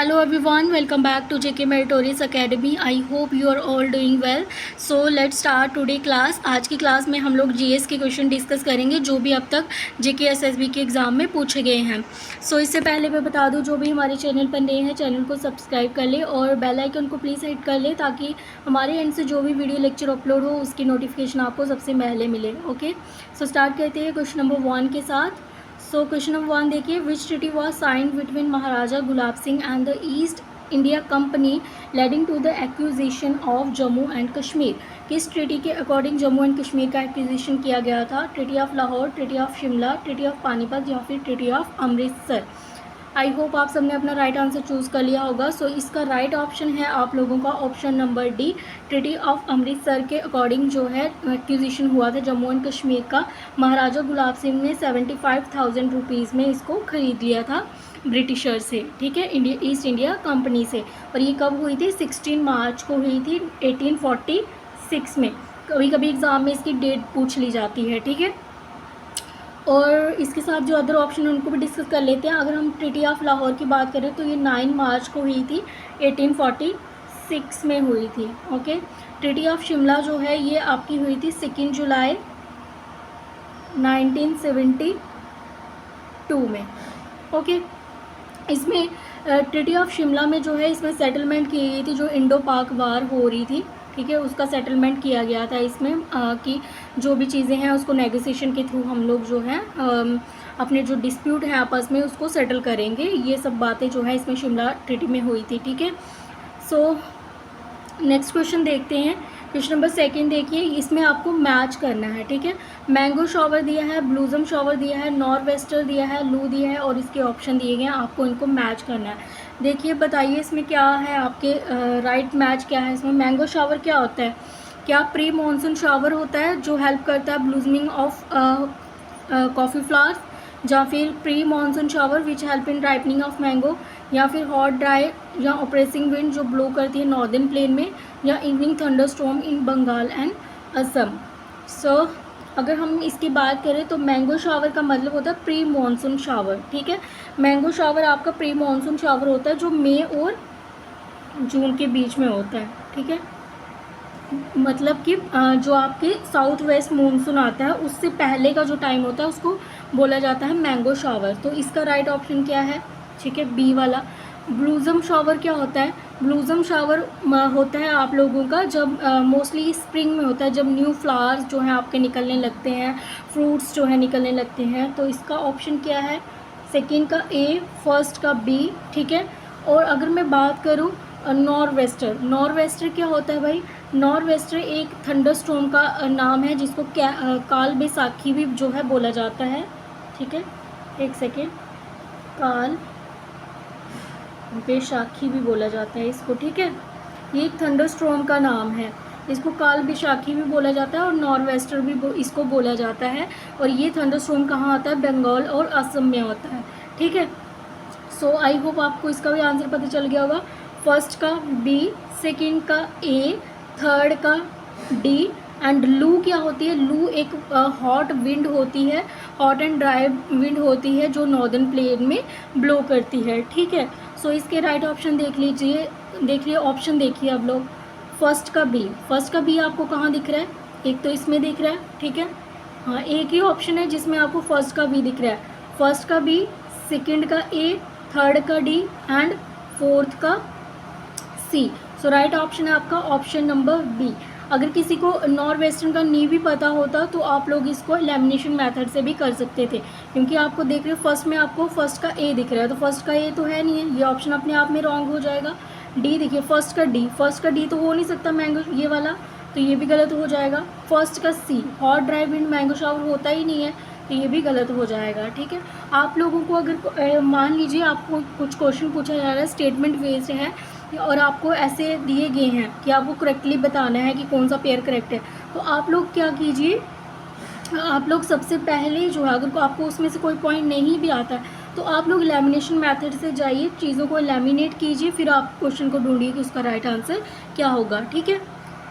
Hello everyone, welcome back to JK Meritorious Academy. I hope you are all doing well. So let's start today class. आज की class में हम लोग GS के question discuss करेंगे जो भी अब तक जेके एसएसबी के एग्ज़ाम में पूछे गए हैं. सो इससे पहले मैं बता दूं, जो भी हमारे चैनल पर नए हैं चैनल को सब्सक्राइब कर ले और बेल आइकन को प्लीज़ हिट कर ले ताकि हमारे एंड से जो भी वीडियो लेक्चर अपलोड हो उसकी नोटिफिकेशन आपको सबसे पहले मिले. ओके, सो स्टार्ट करते हैं क्वेश्चन नंबर 1 के साथ. सो क्वेश्चन नंबर 1 देखिए, which treaty was signed between Maharaja Gulab Singh and the East India Company leading to the acquisition of Jammu and Kashmir. किस ट्रीटी के अकॉर्डिंग जम्मू एंड कश्मीर का एक्विजिशन किया गया था? Treaty of Lahore, treaty of Shimla, treaty of Panipat या फिर treaty of Amritsar. I hope आप सबने अपना राइट आंसर चूज़ कर लिया होगा. सो इसका राइट ऑप्शन है आप लोगों का option number D. Treaty of Amritsar के अकॉर्डिंग जो है एक्विजिशन हुआ था जम्मू एंड कश्मीर का. महाराजा गुलाब सिंह ने 75,000 रुपीज़ में इसको ख़रीद लिया था ब्रिटिशर से, ठीक है, ईस्ट इंडिया कंपनी से. और ये कब हुई थी? 16 मार्च को हुई थी 1846 में. कभी कभी एग्ज़ाम में इसकी डेट पूछ ली जाती है, ठीक है. और इसके साथ जो अदर ऑप्शन उनको भी डिस्कस कर लेते हैं. अगर हम ट्रीटी ऑफ लाहौर की बात करें तो ये 9 मार्च को हुई थी 1846 में हुई थी. ओके, ट्रीटी ऑफ शिमला जो है ये आपकी हुई थी 2 जुलाई 1972 में. ओके, इसमें ट्रीटी ऑफ शिमला में जो है इसमें सेटलमेंट की गई थी जो इंडो पाक वार हो रही थी, ठीक है, उसका सेटलमेंट किया गया था इसमें कि जो भी चीज़ें हैं उसको नेगोशिएशन के थ्रू हम लोग जो है अपने जो डिस्प्यूट हैं आपस में उसको सेटल करेंगे. ये सब बातें जो है इसमें शिमला ट्रीटी में हुई थी, ठीक है. सो नेक्स्ट क्वेश्चन देखते हैं. क्वेश्चन नंबर 2 देखिए, इसमें आपको मैच करना है, ठीक है. मैंगो शॉवर दिया है, ब्लूजम शॉवर दिया है, नॉर्थ वेस्टर दिया है, लू दिया है और इसके ऑप्शन दिए गए हैं. आपको इनको मैच करना है. देखिए बताइए इसमें क्या है आपके राइट मैच क्या है इसमें. मैंगो शॉवर क्या होता है? क्या प्री मानसून शॉवर होता है जो हेल्प करता है ब्लूजमिंग ऑफ कॉफ़ी फ्लावर्स, या फिर pre monsoon shower which help in ripening of mango, या फिर हॉट ड्राई या ऑपरेसिंग विंड जो ब्लो करती है नॉर्दर्न प्लेन में, या evening thunderstorm in Bengal and Assam. So अगर हम इसकी बात करें तो मैंगो शावर का मतलब होता है प्री मानसून शावर, ठीक है. मैंगो शावर आपका प्री मानसून शावर होता है जो मई और जून के बीच में होता है, ठीक है. मतलब कि जो आपके साउथ वेस्ट मानसून आता है उससे पहले का जो टाइम होता है उसको बोला जाता है मैंगो शावर. तो इसका राइट ऑप्शन क्या है? ठीक है, बी वाला. ब्लूजम शावर क्या होता है? ब्लूजम शावर होता है आप लोगों का जब मोस्टली स्प्रिंग में होता है, जब न्यू फ्लावर्स जो हैं आपके निकलने लगते हैं, फ्रूट्स जो है निकलने लगते हैं. तो इसका ऑप्शन क्या है? सेकंड का ए, फर्स्ट का बी, ठीक है. और अगर मैं बात करूँ नॉर्थ वेस्टर, नॉर्थ वेस्टर क्या होता है भाई? नॉर्थ वेस्टर एक थंडरस्टॉर्म का नाम है जिसको काल बैसाखी भी जो है बोला जाता है, ठीक है. एक सेकेंड, काल बैसाखी भी बोला जाता है इसको, ठीक है. ये एक थंडरस्टॉर्म का नाम है, इसको काल बैसाखी भी बोला जाता है और नॉर्थ वेस्टर भी इसको बोला जाता है. और ये थंडरस्टॉर्म कहाँ आता है? बंगाल और असम में होता है, ठीक है. सो आई होप आपको इसका भी आंसर पता चल गया होगा. फर्स्ट का बी, सेकंड का ए, थर्ड का डी. एंड लू क्या होती है? लू एक हॉट विंड होती है, हॉट एंड ड्राई विंड होती है जो नॉर्दर्न प्लेन में ब्लो करती है, ठीक है. सो इसके राइट ऑप्शन देख लीजिए ऑप्शन देखिए आप लोग. फर्स्ट का बी, फर्स्ट का बी आपको कहाँ दिख रहा है? एक तो इसमें दिख रहा है, ठीक है. हाँ, एक ही ऑप्शन है जिसमें आपको फर्स्ट का बी दिख रहा है. फर्स्ट का बी, सेकंड का ए, थर्ड का डी एंड फोर्थ का सी. सो राइट ऑप्शन है आपका ऑप्शन नंबर बी. अगर किसी को नॉर्थ वेस्टर्न का नहीं भी पता होता तो आप लोग इसको एलिमिनेशन मेथड से भी कर सकते थे, क्योंकि आपको देख रहे हो फर्स्ट में आपको फर्स्ट का ए दिख रहा है तो फर्स्ट का ए तो है नहीं है, ये ऑप्शन अपने आप में रॉन्ग हो जाएगा. डी देखिए, फर्स्ट का डी, फर्स्ट का डी तो हो नहीं सकता मैंगो ये वाला, तो ये भी गलत हो जाएगा. फर्स्ट का C, hot dry wind mango shower होता ही नहीं है, तो ये भी गलत हो जाएगा, ठीक है. आप लोगों को अगर मान लीजिए आपको कुछ क्वेश्चन पूछा जा रहा है, स्टेटमेंट बेस्ड है और आपको ऐसे दिए गए हैं कि आपको करेक्टली बताना है कि कौन सा पेयर करेक्ट है, तो आप लोग क्या कीजिए, आप लोग सबसे पहले जो है अगर आपको उसमें से कोई पॉइंट नहीं भी आता है तो आप लोग एलिमिनेशन मेथड से जाइए, चीज़ों को एलिमिनेट कीजिए, फिर आप क्वेश्चन को ढूंढिए कि उसका राइट आंसर क्या होगा, ठीक है.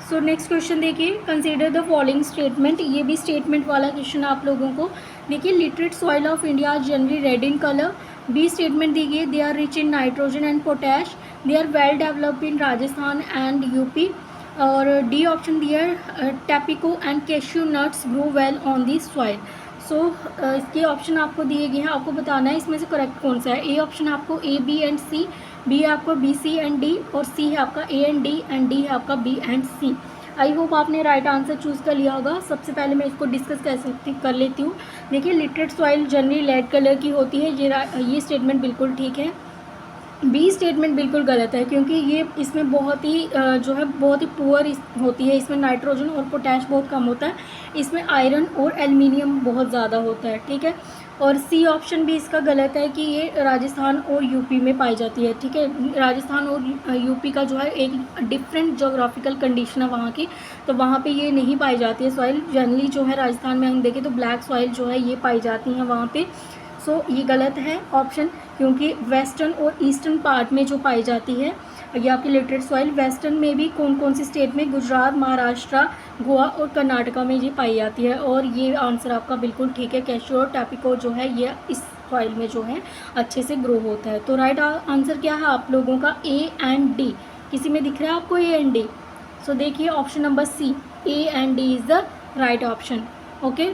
सो नेक्स्ट क्वेश्चन देखिए, कंसीडर द फॉलोइंग स्टेटमेंट. ये भी स्टेटमेंट वाला क्वेश्चन आप लोगों को देखिए. Laterite soil of India generally red in colour, B statement दी गई, they are rich in nitrogen and potash, they are well developed in Rajasthan and UP. और डी ऑप्शन दिया tapioca and cashew nuts grow well on the soil. So इसके option आपको दिए गए हैं, आपको बताना है इसमें से करेक्ट कौन सा है। ए ऑप्शन आपको ए, बी एंड सी, बी है आपको बी, सी एंड डी, और सी है आपका A and D, and D है आपका B and C. I hope आपने राइट आंसर चूज़ कर लिया होगा। सबसे पहले मैं इसको डिस्कस कर लेती हूँ। देखिए, laterite soil generally red colour की होती है, ये स्टेटमेंट बिल्कुल ठीक है। बी स्टेटमेंट बिल्कुल गलत है, क्योंकि ये इसमें बहुत ही जो है बहुत ही पुअर होती है, इसमें नाइट्रोजन और पोटैश बहुत कम होता है, इसमें आयरन और एल्युमिनियम बहुत ज़्यादा होता है, ठीक है। और सी ऑप्शन भी इसका गलत है कि ये राजस्थान और यूपी में पाई जाती है, ठीक है। राजस्थान और यूपी का जो है एक डिफरेंट जोग्राफिकल कंडीशन है वहाँ की, तो वहाँ पे ये नहीं पाई जाती है सॉइल। जनरली जो है राजस्थान में हम देखें तो ब्लैक सॉइल जो है ये पाई जाती हैं वहाँ पे। सो ये गलत है ऑप्शन, क्योंकि वेस्टर्न और ईस्टर्न पार्ट में जो पाई जाती है ये आपकी लिटरेट सॉइल। वेस्टर्न में भी कौन कौन सी स्टेट में, गुजरात, महाराष्ट्र, गोवा और कर्नाटका में ये पाई जाती है। और ये आंसर आपका बिल्कुल ठीक है, कैश्यू और टैपिको जो है ये इस सॉइल में जो है अच्छे से ग्रो होता है। तो राइट आंसर क्या है आप लोगों का, ए एंड डी। किसी में दिख रहा है आपको ए एंड डी? सो देखिए option number C, A and D is the right option. Okay,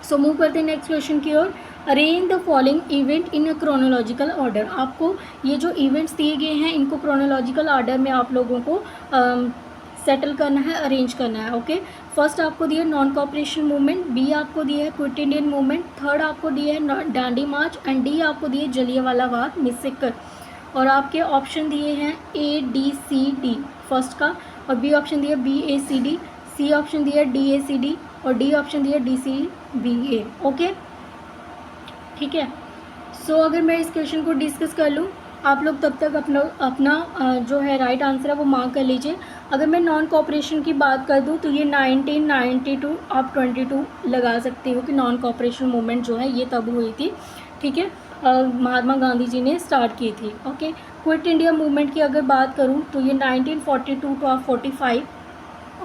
so move करते हैं नेक्स्ट क्वेश्चन की ओर। Arrange the following event in a chronological order. आपको ये जो इवेंट्स दिए गए हैं इनको क्रोनोलॉजिकल ऑर्डर में आप लोगों को सेटल करना है, अरेंज करना है। ओके, फर्स्ट आपको दिया नॉन कॉपरेशन मूवमेंट, बी आपको दिया है क्विट इंडियन मूवमेंट, थर्ड आपको दिया है डांडी मार्च, एंड डी आपको दिए जलियांवाला बाग मैसेकर। और आपके ऑप्शन दिए हैं ए, डी, सी, डी फर्स्ट का, और बी ऑप्शन दिया बी, ए, सी, डी, सी ऑप्शन दिया डी, ए, सी, डी, और डी ऑप्शन दिया डी, सी, बी, ए। ओके, ठीक है। सो अगर मैं इस क्वेश्चन को डिस्कस कर लूँ, आप लोग तब तक अपना जो है राइट आंसर है वो मार्क कर लीजिए। अगर मैं नॉन कॉपरेशन की बात कर दूँ तो ये 1992 आप 22 लगा सकते हो कि नॉन कॉपरेशन मूवमेंट जो है ये तब हुई थी, ठीक है। महात्मा गांधी जी ने स्टार्ट की थी। ओके, क्विट इंडिया मूवमेंट की अगर बात करूँ तो ये 1942 टू 45।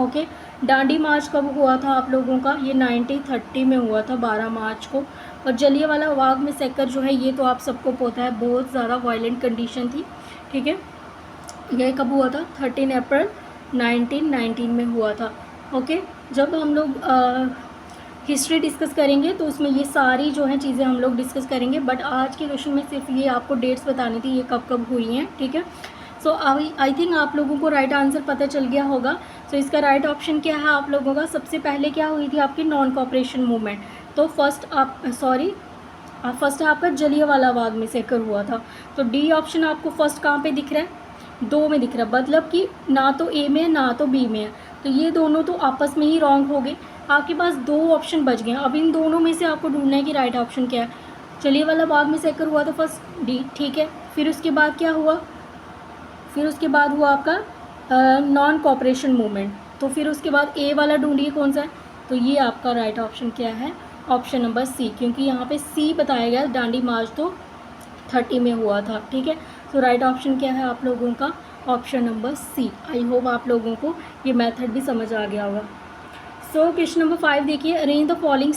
ओके, डांडी मार्च कब हुआ था आप लोगों का, ये 1930 में हुआ था 12 मार्च को। और जलियांवाला बाग मैसेकर जो है ये तो आप सबको पता है बहुत ज़्यादा वायलेंट कंडीशन थी, ठीक है। यह कब हुआ था, 13 अप्रैल 1919 में हुआ था। ओके, जब हम लोग हिस्ट्री डिस्कस करेंगे तो उसमें ये सारी जो है चीज़ें हम लोग डिस्कस करेंगे, बट आज के क्वेश्चन में सिर्फ ये आपको डेट्स बतानी थी ये कब कब हुई हैं, ठीक है। सो आई थिंक आप लोगों को राइट आंसर पता चल गया होगा। सो इसका राइट ऑप्शन क्या है आप लोगों का, सबसे पहले क्या हुई थी आपकी नॉन कॉपरेशन मूवमेंट। तो फर्स्ट है आपका जलियांवाला बाग मैसेकर हुआ था। तो डी ऑप्शन आपको फर्स्ट कहाँ पे दिख रहा है, दो में दिख रहा है, मतलब कि ना तो ए में है ना तो बी में है, तो ये दोनों तो आपस में ही रॉन्ग हो गए। आपके पास दो ऑप्शन बच गए, अब इन दोनों में से आपको ढूंढना है कि राइट ऑप्शन क्या है। जलियांवाला बाग मैसेकर हुआ तो फर्स्ट डी, ठीक है। फिर उसके बाद क्या हुआ, फिर उसके बाद हुआ आपका नॉन कॉपरेशन मूवमेंट, तो फिर उसके बाद ए वाला ढूंढिए कौन सा है, तो ये आपका राइट ऑप्शन क्या है, ऑप्शन नंबर सी, क्योंकि यहाँ पे सी बताया गया, डांडी मार्च तो 30 में हुआ था, ठीक है। तो राइट ऑप्शन क्या है आप लोगों का, option number C. I hope आप लोगों को ये मेथड भी समझ आ गया होगा। सो क्वेश्चन नंबर 5 देखिए, arrange the following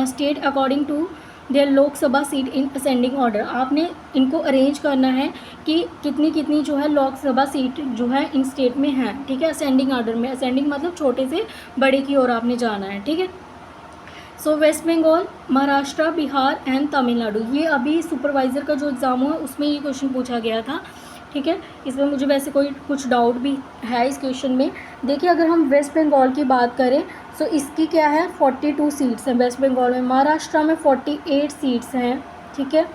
state according to their Lok Sabha seat in ascending order. आपने इनको अरेंज करना है कि कितनी कितनी जो है लोकसभा सीट जो है इन स्टेट में है, ठीक है, असेंडिंग ऑर्डर में। असेंडिंग मतलब छोटे से बड़े की ओर आपने जाना है, ठीक है। सो वेस्ट बंगाल, महाराष्ट्र, बिहार एंड तमिलनाडु, ये अभी सुपरवाइज़र का जो एग्ज़ाम हुआ उसमें ये क्वेश्चन पूछा गया था, ठीक है। इसमें मुझे वैसे कुछ डाउट भी है इस क्वेश्चन में। देखिए, अगर हम वेस्ट बंगाल की बात करें तो इसकी क्या है 42 सीट्स हैं वेस्ट बंगाल में, महाराष्ट्र में 48 सीट्स हैं, ठीक है।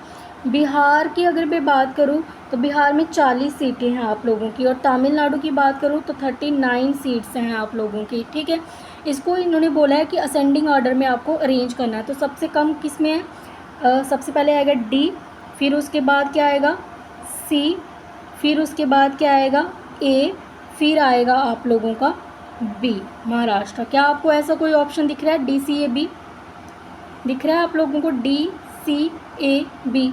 बिहार की अगर मैं बात करूं तो बिहार में 40 सीटें हैं आप लोगों की, और तमिलनाडु की बात करूं तो 39 सीट्स हैं आप लोगों की, ठीक है। इसको इन्होंने बोला है कि असेंडिंग ऑर्डर में आपको अरेंज करना है, तो सबसे कम किस में है, सबसे पहले आएगा डी, फिर उसके बाद क्या आएगा सी, फिर उसके बाद क्या आएगा ए, फिर आएगा आप लोगों का बी, महाराष्ट्र। क्या आपको ऐसा कोई ऑप्शन दिख रहा है, डी, सी, ए, बी दिख रहा है आप लोगों को, डी, सी, ए, बी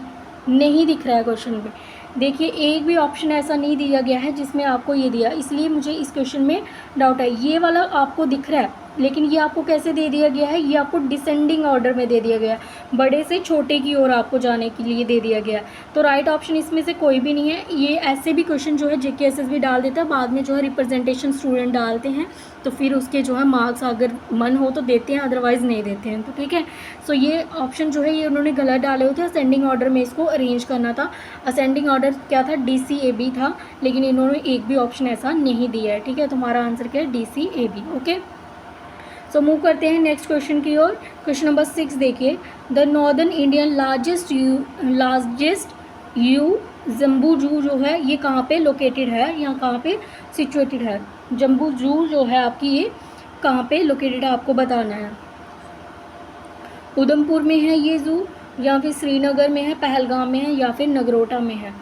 नहीं दिख रहा है क्वेश्चन में। देखिए, एक भी ऑप्शन ऐसा नहीं दिया गया है जिसमें आपको ये दिया, इसलिए मुझे इस क्वेश्चन में डाउट है। ये वाला आपको दिख रहा है लेकिन ये आपको कैसे दे दिया गया है, ये आपको डिसेंडिंग ऑर्डर में दे दिया गया है, बड़े से छोटे की ओर आपको जाने के लिए दे दिया गया है। तो राइट ऑप्शन इसमें से कोई भी नहीं है। ये ऐसे भी क्वेश्चन जो है जेके एसएसबी डाल देता है, बाद में जो है रिप्रेजेंटेशन स्टूडेंट डालते हैं, तो फिर उसके जो है मार्क्स अगर मन हो तो देते हैं, अदरवाइज़ नहीं देते हैं। तो ठीक है, सो ये ऑप्शन जो है ये उन्होंने गलत डाले हुए थे। असेंडिंग ऑर्डर में इसको अरेंज करना था। असेंडिंग ऑर्डर क्या था, DCAB था, लेकिन इन्होंने एक भी ऑप्शन ऐसा नहीं दिया है। ठीक है, तुम्हारा आंसर क्या है, DCAB। ओके, सो मूव करते हैं नेक्स्ट क्वेश्चन की ओर। क्वेश्चन नंबर 6 देखिए, द नॉर्दर्न इंडियन लार्जेस्ट यू जम्बू जू जो है ये कहाँ पे लोकेटेड है, यहाँ कहाँ पे सिचुएटेड है। जम्बू जू जो है आपकी ये कहाँ पे लोकेटेड है आपको बताना है। उधमपुर में है ये जू, या फिर श्रीनगर में है, पहलगाम में है, या फिर नगरोटा में है।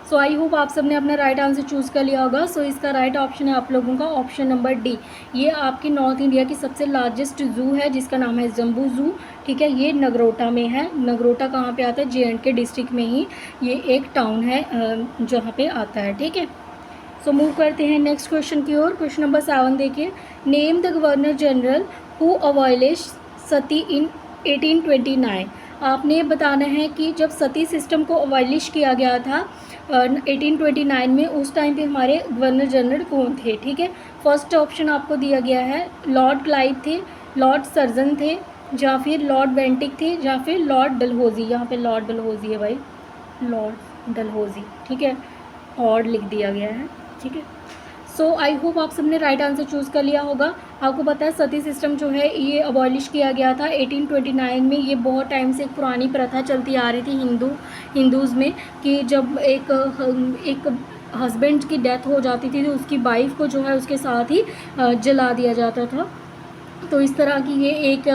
सो आई होप आप सबने अपना राइट आंसर चूज़ कर लिया होगा। सो इसका राइट ऑप्शन है आप लोगों का ऑप्शन नंबर डी। ये आपकी नॉर्थ इंडिया की सबसे लार्जेस्ट जू है जिसका नाम है जम्बू जू। ठीक है, ये नगरोटा में है। नगरोटा कहाँ पे आता है, JNK डिस्ट्रिक्ट में ही ये एक टाउन है जहाँ पे आता है। ठीक है, सो मूव करते हैं नेक्स्ट क्वेश्चन की ओर। क्वेश्चन नंबर 7 देखिए, name the governor general who abolish sati in 1829। आपने बताना है कि जब सती सिस्टम को अबॉलिश किया गया था 1829 में, उस टाइम पे हमारे गवर्नर जनरल कौन थे। ठीक है, फर्स्ट ऑप्शन आपको दिया गया है लॉर्ड क्लाइव थे, लॉर्ड सर्जन थे, या फिर लॉर्ड बेंटिक थे, या फिर लॉर्ड डलहौजी। यहाँ पे लॉर्ड डलहौजी है भाई, लॉर्ड डलहौजी। ठीक है, और लिख दिया गया है। ठीक है, सो आई होप आप सबने राइट आंसर चूज़ कर लिया होगा। आपको पता है सती सिस्टम जो है ये अबॉलिश किया गया था 1829 में। ये बहुत टाइम से एक पुरानी प्रथा चलती आ रही थी हिंदूज़ में, कि जब एक हस्बैंड की डेथ हो जाती थी तो उसकी वाइफ को जो है उसके साथ ही जला दिया जाता था। तो इस तरह की ये एक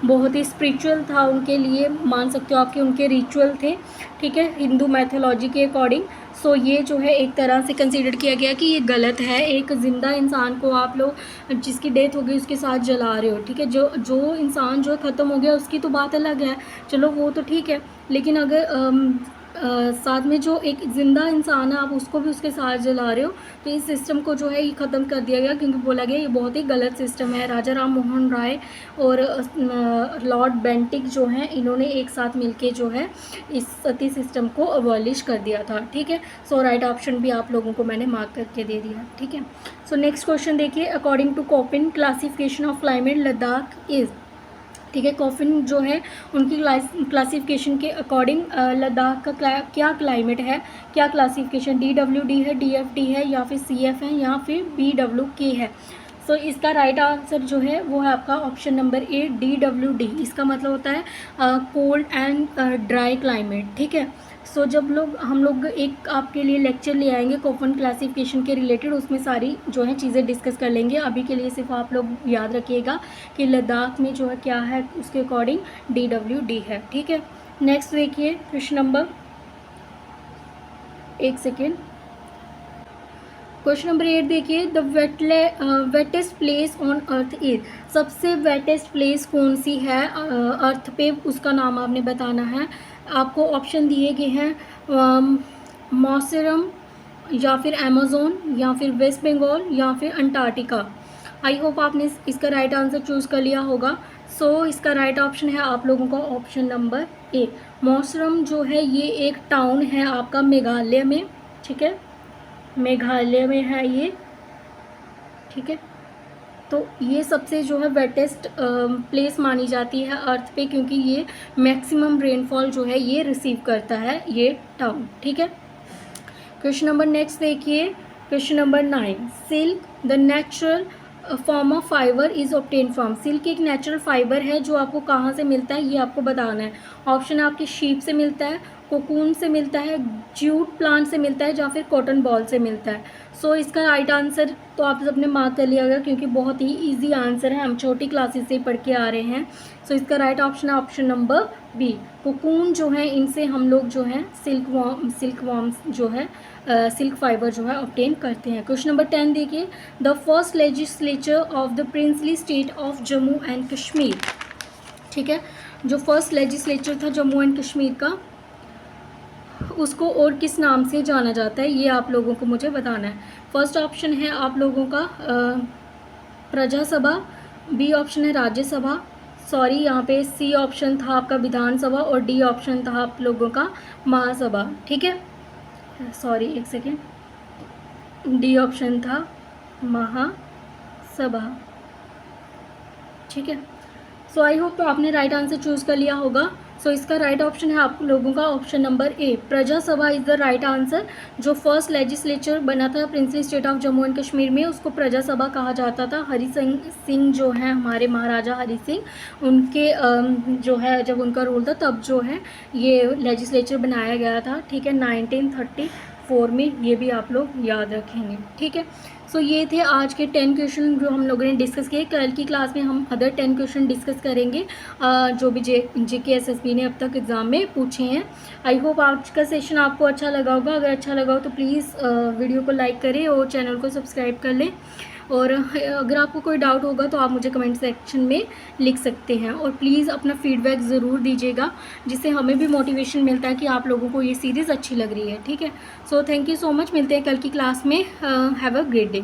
बहुत ही स्पिरिचुअल था उनके लिए, मान सकते हो आपके उनके रिचुअल थे। ठीक है, हिंदू मैथोलॉजी के अकॉर्डिंग। सो ये जो है एक तरह से कंसीडर किया गया कि ये गलत है, एक ज़िंदा इंसान को आप लोग जिसकी डेथ हो गई उसके साथ जला रहे हो। ठीक है, जो इंसान जो ख़त्म हो गया उसकी तो बात अलग है, चलो वो तो ठीक है, लेकिन अगर साथ में जो एक ज़िंदा इंसान है आप उसको भी उसके साथ जला रहे हो, तो इस सिस्टम को जो है ये ख़त्म कर दिया गया, क्योंकि बोला गया ये बहुत ही गलत सिस्टम है। राजा राम मोहन राय और लॉर्ड बेंटिक जो हैं इन्होंने एक साथ मिलके जो है इस सती सिस्टम को अबॉलिश कर दिया था। ठीक है, सो राइट ऑप्शन भी आप लोगों को मैंने मार्क करके दे दिया। ठीक है, सो नेक्स्ट क्वेश्चन देखिए, according to Koppen classification of climate Ladakh is. ठीक है, कॉफिन जो है उनकी क्लासिफिकेशन के अकॉर्डिंग लद्दाख का क्या क्लाइमेट है, क्या क्लासिफिकेशन, DWD है, DFD है, या फिर CF है, या फिर BWK है। सो इसका राइट आंसर जो है वो है आपका ऑप्शन नंबर ए, DWD। इसका मतलब होता है कोल्ड एंड ड्राई क्लाइमेट। ठीक है, सो जब हम लोग एक आपके लिए लेक्चर ले आएंगे कोफन क्लासिफिकेशन के रिलेटेड, उसमें सारी जो है चीज़ें डिस्कस कर लेंगे। अभी के लिए सिर्फ आप लोग याद रखिएगा कि लद्दाख में जो है क्या है, उसके अकॉर्डिंग DWD है। ठीक है, नेक्स्ट देखिए क्वेश्चन नंबर, एक सेकेंड, क्वेश्चन नंबर 8 देखिए, the wettest place on earth is. सबसे वेटेस्ट प्लेस कौन सी है अर्थ पे, उसका नाम आपने बताना है। आपको ऑप्शन दिए गए हैं मौसरम, या फिर अमेज़ोन, या फिर वेस्ट बंगाल, या फिर अंटार्कटिका। आई होप आपने इसका राइट आंसर चूज़ कर लिया होगा। सो इसका राइट ऑप्शन है आप लोगों का ऑप्शन नंबर ए। मौसरम जो है ये एक टाउन है आपका मेघालय में। ठीक है, मेघालय में है ये। ठीक है, तो ये सबसे जो है वेटेस्ट प्लेस मानी जाती है अर्थ पे, क्योंकि ये मैक्सिमम रेनफॉल जो है ये रिसीव करता है ये टाउन। ठीक है, क्वेश्चन नंबर नेक्स्ट देखिए, question number 9, silk the natural form of fibre is obtain from. Silk एक नेचुरल फाइबर है जो आपको कहाँ से मिलता है ये आपको बताना है। ऑप्शन आपकी शीप से मिलता है, कोकून से मिलता है, ज्यूट प्लांट से मिलता है, या फिर कॉटन बॉल से मिलता है। सो इसका राइट आंसर तो आप सबने मार्क कर लिया होगा, क्योंकि बहुत ही इजी आंसर है, हम छोटी क्लासेस से पढ़ के आ रहे हैं। सो इसका राइट ऑप्शन है ऑप्शन नंबर बी। कोकून जो है इनसे हम लोग जो है सिल्क वॉर्म्स जो है सिल्क फाइबर जो है ऑब्टेन करते हैं। क्वेश्चन नंबर 10 देखिए, the first legislature of the princely state of Jammu and Kashmir. ठीक है, जो फर्स्ट लेजिस्लेचर था जम्मू एंड कश्मीर का, उसको और किस नाम से जाना जाता है ये आप लोगों को मुझे बताना है। फर्स्ट ऑप्शन है आप लोगों का प्रजा सभा, बी ऑप्शन है राज्यसभा, सॉरी यहाँ पे सी ऑप्शन था आपका विधानसभा और डी ऑप्शन था आप लोगों का महासभा, ठीक है, सॉरी एक सेकेंड, डी ऑप्शन था महासभा, ठीक है। सो आई होप आपने राइट आंसर चूज़ कर लिया होगा। सो इसका राइट ऑप्शन है आप लोगों का ऑप्शन नंबर ए, प्रजा सभा इज़ द राइट आंसर। जो फर्स्ट लेजिस्लेचर बना था princely state of Jammu and Kashmir में, उसको प्रजा सभा कहा जाता था। हरि सिंह जो है हमारे महाराजा हरि सिंह, उनके जो है जब उनका रूल था तब जो है ये लेजिस्लेचर बनाया गया था, ठीक है, 1934 में। ये भी आप लोग याद रखेंगे, ठीक है। सो ये थे आज के 10 क्वेश्चन जो हम लोगों ने डिस्कस किए। कल की क्लास में हम अदर 10 क्वेश्चन डिस्कस करेंगे जो भी जेके एसएसबी ने अब तक एग्ज़ाम में पूछे हैं। आई होप आज का सेशन आपको अच्छा लगा होगा। अगर अच्छा लगा हो तो प्लीज़ वीडियो को लाइक करें और चैनल को सब्सक्राइब कर लें। और अगर आपको कोई डाउट होगा तो आप मुझे कमेंट सेक्शन में लिख सकते हैं। और प्लीज़ अपना फीडबैक ज़रूर दीजिएगा, जिससे हमें भी मोटिवेशन मिलता है कि आप लोगों को ये सीरीज़ अच्छी लग रही है, ठीक है। So thank you so much, मिलते हैं कल की क्लास में। Have a great day.